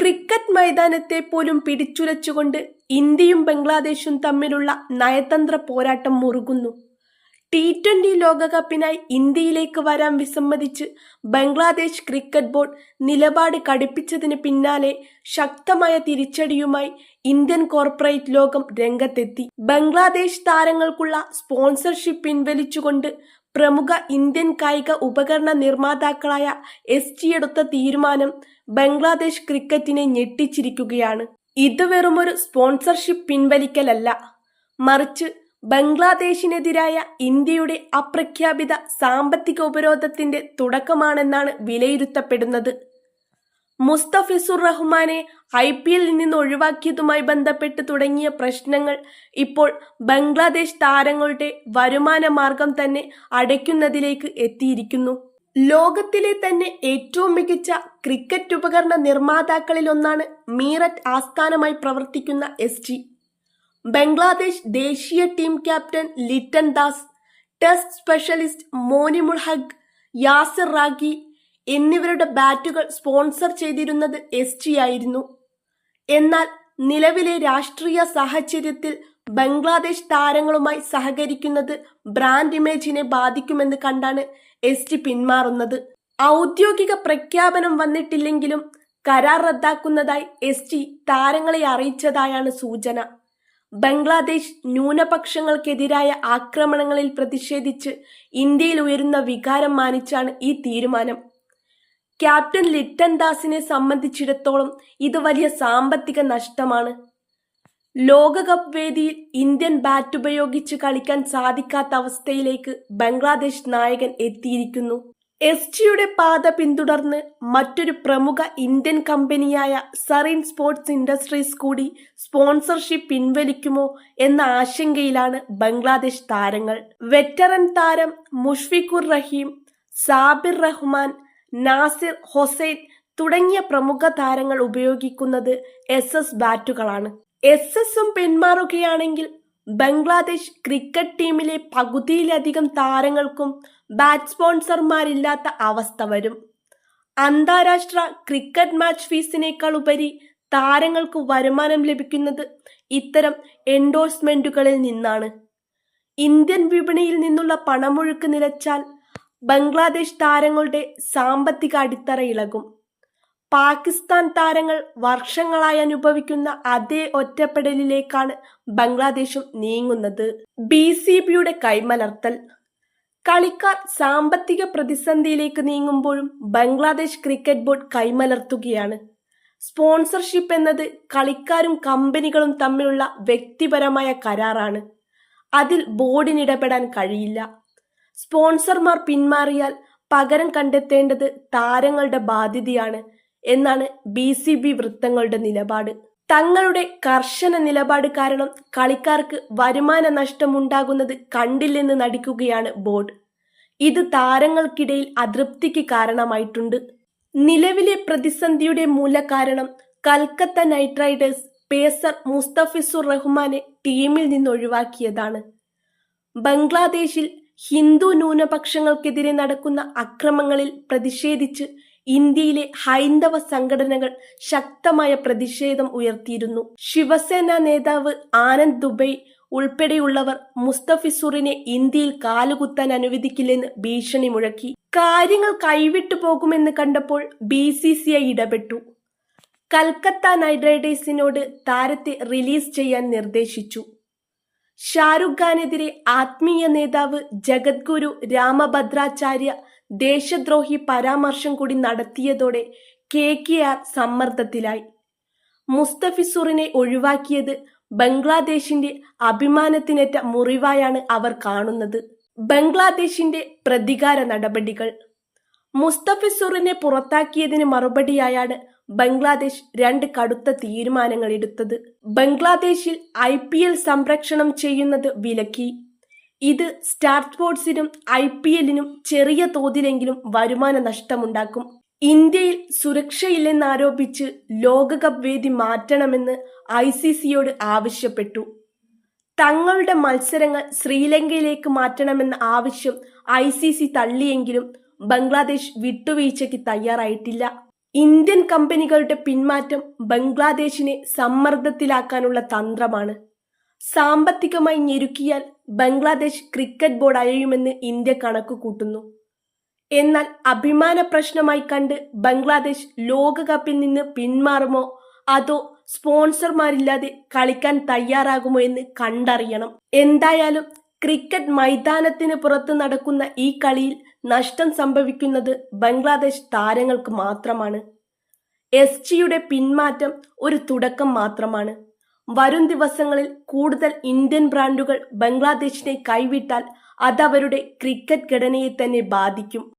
Cricket മൈതാനത്തെ പോലും പിടിച്ചുലച്ചുകൊണ്ട് ഇന്ത്യയും ബംഗ്ലാദേശും തമ്മിലുള്ള നയതന്ത്ര പോരാട്ടം മുറുകുന്നു. T20 ലോകകപ്പിനായി ഇന്ത്യയിലേക്ക് വരാൻ വിസമ്മതിച്ച് ബംഗ്ലാദേശ് ക്രിക്കറ്റ് ബോർഡ് നിലപാട് കടുപ്പിച്ചതിന് പിന്നാലെ ശക്തമായ തിരിച്ചടിയുമായി ഇന്ത്യൻ കോർപ്പറേറ്റ് ലോകം രംഗത്തെത്തി. ബംഗ്ലാദേശ് താരങ്ങൾക്കുള്ള സ്പോൺസർഷിപ്പ് പിൻവലിച്ചുകൊണ്ട് പ്രമുഖ ഇന്ത്യൻ കായിക ഉപകരണ നിർമ്മാതാക്കളായ SG എടുത്ത തീരുമാനം ബംഗ്ലാദേശ് ക്രിക്കറ്റിനെ ഞെട്ടിച്ചിരിക്കുകയാണ്. ഇത് വെറുമൊരു സ്പോൺസർഷിപ്പ് പിൻവലിക്കലല്ല, മറിച്ച് ബംഗ്ലാദേശിനെതിരായ ഇന്ത്യയുടെ അപ്രഖ്യാപിത സാമ്പത്തിക ഉപരോധത്തിന്റെ തുടക്കമാണെന്നാണ് വിലയിരുത്തപ്പെടുന്നത്. മുസ്തഫിസുർ റഹ്മാനെ IPL നിന്ന് ഒഴിവാക്കിയതുമായി ബന്ധപ്പെട്ട് തുടങ്ങിയ പ്രശ്നങ്ങൾ ഇപ്പോൾ ബംഗ്ലാദേശ് താരങ്ങളുടെ വരുമാന മാർഗം തന്നെ അടയ്ക്കുന്നതിലേക്ക് എത്തിയിരിക്കുന്നു. ലോകത്തിലെ തന്നെ ഏറ്റവും മികച്ച ക്രിക്കറ്റ് ഉപകരണ നിർമ്മാതാക്കളിലൊന്നാണ് മീററ്റ് ആസ്ഥാനമായി പ്രവർത്തിക്കുന്ന SG. ബംഗ്ലാദേശ് ദേശീയ team captain Litton Das, test specialist Mominul Haque, Yasir Ragi എന്നിവരുടെ ബാറ്റുകൾ സ്പോൺസർ ചെയ്തിരുന്നത് SG ആയിരുന്നു. എന്നാൽ നിലവിലെ രാഷ്ട്രീയ സാഹചര്യത്തിൽ ബംഗ്ലാദേശ് താരങ്ങളുമായി സഹകരിക്കുന്നത് ബ്രാൻഡ് ഇമേജിനെ ബാധിക്കുമെന്ന് കണ്ടാണ് SG പിന്മാറുന്നത്. ഔദ്യോഗിക പ്രഖ്യാപനം വന്നിട്ടില്ലെങ്കിലും കരാർ റദ്ദാക്കുന്നതായി SG താരങ്ങളെ അറിയിച്ചതായാണ് സൂചന. ബംഗ്ലാദേശ് ന്യൂനപക്ഷങ്ങൾക്കെതിരായ ആക്രമണങ്ങളിൽ പ്രതിഷേധിച്ച് ഇന്ത്യയിൽ ഉയരുന്ന വികാരം മാനിച്ചാണ് ഈ തീരുമാനം. ക്യാപ്റ്റൻ ലിറ്റൻ ദാസിനെ സംബന്ധിച്ചിടത്തോളം ഇത് വലിയ സാമ്പത്തിക നഷ്ടമാണ്. ലോകകപ്പ് വേദിയിൽ ഇന്ത്യൻ ബാറ്റ് ഉപയോഗിച്ച് കളിക്കാൻ സാധിക്കാത്ത അവസ്ഥയിലേക്ക് ബംഗ്ലാദേശ് നായകൻ എത്തിയിരിക്കുന്നു. SGയുടെ പാത പിന്തുടർന്ന് മറ്റൊരു പ്രമുഖ ഇന്ത്യൻ കമ്പനിയായ സറിൻ സ്പോർട്സ് ഇൻഡസ്ട്രീസ് കൂടി സ്പോൺസർഷിപ്പ് പിൻവലിക്കുമോ എന്ന ആശങ്കയിലാണ് ബംഗ്ലാദേശ് താരങ്ങൾ. വെറ്ററൻ താരം മുഷ്ഫിഖുർ റഹീം, സാബിർ റഹ്മാൻ, നാസിർ ഹൊസൈൻ തുടങ്ങിയ പ്രമുഖ താരങ്ങൾ ഉപയോഗിക്കുന്നത് SS ബാറ്റുകളാണ്. SS പിന്മാറുകയാണെങ്കിൽ ബംഗ്ലാദേശ് ക്രിക്കറ്റ് ടീമിലെ പകുതിയിലധികം താരങ്ങൾക്കും ബാറ്റ് സ്പോൺസർമാരില്ലാത്ത അവസ്ഥ വരും. അന്താരാഷ്ട്ര ക്രിക്കറ്റ് മാച്ച് ഫീസിനേക്കാൾ ഉപരി താരങ്ങൾക്ക് വരുമാനം ലഭിക്കുന്നത് ഇത്തരം എൻഡോഴ്സ്മെന്റുകളിൽ നിന്നാണ്. ഇന്ത്യൻ വിപണിയിൽ നിന്നുള്ള പണമൊഴുക്ക് നിലച്ചാൽ ബംഗ്ലാദേശ് താരങ്ങളുടെ സാമ്പത്തിക അടിത്തറ ഇളകും. പാകിസ്ഥാൻ താരങ്ങൾ വർഷങ്ങളായി അനുഭവിക്കുന്ന അതേ ഒറ്റപ്പെടലിലേക്കാണ് ബംഗ്ലാദേശും നീങ്ങുന്നത്. BCBയുടെ കൈമലർത്തൽ. കളിക്കാർ സാമ്പത്തിക പ്രതിസന്ധിയിലേക്ക് നീങ്ങുമ്പോഴും ബംഗ്ലാദേശ് ക്രിക്കറ്റ് ബോർഡ് കൈമലർത്തുകയാണ്. സ്പോൺസർഷിപ്പ് എന്നത് കളിക്കാരും കമ്പനികളും തമ്മിലുള്ള വ്യക്തിപരമായ കരാറാണ്. അതിൽ ബോർഡിന് ഇടപെടാൻ കഴിയില്ല. സ്പോൺസർമാർ പിന്മാറിയാൽ പകരം കണ്ടെത്തേണ്ടത് താരങ്ങളുടെ ബാധ്യതയാണ് എന്നാണ് BCB വൃത്തങ്ങളുടെ നിലപാട്. തങ്ങളുടെ കർശന നിലപാട് കാരണം കളിക്കാർക്ക് വരുമാന നഷ്ടമുണ്ടാകുന്നത് കണ്ടില്ലെന്ന് നടിക്കുകയാണ് ബോർഡ്. ഇത് താരങ്ങൾക്കിടയിൽ അതൃപ്തിക്ക് കാരണമായിട്ടുണ്ട്. നിലവിലെ പ്രതിസന്ധിയുടെ മൂലകാരണം Calcutta knight riders pacer Mustafizur റഹ്മാനെ ടീമിൽ നിന്ന് ഒഴിവാക്കിയതാണ്. ബംഗ്ലാദേശിൽ ഹിന്ദു ന്യൂനപക്ഷങ്ങൾക്കെതിരെ നടക്കുന്ന അക്രമങ്ങളിൽ പ്രതിഷേധിച്ച് ഇന്ത്യയിലെ ഹൈന്ദവ സംഘടനകൾ ശക്തമായ പ്രതിഷേധം ഉയർത്തിയിരുന്നു. ശിവസേന നേതാവ് ആനന്ദ് ദുബൈ ഉൾപ്പെടെയുള്ളവർ മുസ്തഫിസുറിനെ ഇന്ത്യയിൽ കാലുകുത്താൻ അനുവദിക്കില്ലെന്ന് ഭീഷണി മുഴക്കി. കാര്യങ്ങൾ കൈവിട്ടു പോകുമെന്ന് കണ്ടപ്പോൾ BCCI ഇടപെട്ടു. കൽക്കത്ത നൈറ്റ് റൈഡേഴ്സിനോട് താരത്തെ റിലീസ് ചെയ്യാൻ നിർദ്ദേശിച്ചു. ഷാരുഖ് ഖാനെതിരെ ആത്മീയ നേതാവ് ജഗദ്ഗുരു രാമഭദ്രാചാര്യ ദേശദ്രോഹി പരാമർശം കൂടി നടത്തിയതോടെ KKR സമ്മർദ്ദത്തിലായി. മുസ്തഫിസുറിനെ ഒഴിവാക്കിയത് ബംഗ്ലാദേശിന്റെ അഭിമാനത്തിനേറ്റ മുറിവായാണ് അവർ കാണുന്നത്. ബംഗ്ലാദേശിന്റെ പ്രതികാര നടപടികൾ. മുസ്തഫിസുറിനെ പുറത്താക്കിയതിന് മറുപടിയായാണ് ബംഗ്ലാദേശ് 2 കടുത്ത തീരുമാനങ്ങൾ എടുത്തത്. ബംഗ്ലാദേശിൽ IPL സംപ്രേഷണം ചെയ്യുന്നത് വിലക്കി. ഇത് സ്റ്റാർ സ്പോർട്സിനും IPLനും ചെറിയ തോതിലെങ്കിലും വരുമാന നഷ്ടമുണ്ടാക്കും. ഇന്ത്യയിൽ സുരക്ഷയില്ലെന്നാരോപിച്ച് ലോകകപ്പ് വേദി മാറ്റണമെന്ന് ICCയോട് ആവശ്യപ്പെട്ടു. തങ്ങളുടെ മത്സരങ്ങൾ ശ്രീലങ്കയിലേക്ക് മാറ്റണമെന്ന ആവശ്യം ICC തള്ളിയെങ്കിലും ബംഗ്ലാദേശ് വിട്ടുവീഴ്ചയ്ക്ക് തയ്യാറായിട്ടില്ല. ഇന്ത്യൻ കമ്പനികളുടെ പിന്മാറ്റം ബംഗ്ലാദേശിനെ സമ്മർദ്ദത്തിലാക്കാനുള്ള തന്ത്രമാണ്. സാമ്പത്തികമായി ഞെരുക്കിയാൽ ബംഗ്ലാദേശ് ക്രിക്കറ്റ് ബോർഡ് അയയുമെന്ന് ഇന്ത്യ കണക്കുകൂട്ടുന്നു. എന്നാൽ അഭിമാന പ്രശ്നമായി കണ്ട് ബംഗ്ലാദേശ് ലോകകപ്പിൽ നിന്ന് പിന്മാറുമോ അതോ സ്പോൺസർമാരില്ലാതെ കളിക്കാൻ തയ്യാറാകുമോ എന്ന് കണ്ടറിയണം. എന്തായാലും ക്രിക്കറ്റ് മൈതാനത്തിന് പുറത്ത് നടക്കുന്ന ഈ കളിയിൽ നഷ്ടം സംഭവിക്കുന്നത് ബംഗ്ലാദേശ് താരങ്ങൾക്ക് മാത്രമാണ്. എസ്ജിയുടെ പിന്മാറ്റം ഒരു തുടക്കം മാത്രമാണ്. വരും ദിവസങ്ങളിൽ കൂടുതൽ ഇന്ത്യൻ ബ്രാൻഡുകൾ ബംഗ്ലാദേശിനെ കൈവിട്ടാൽ അതവരുടെ ക്രിക്കറ്റ് ഘടനയെ തന്നെ ബാധിക്കും.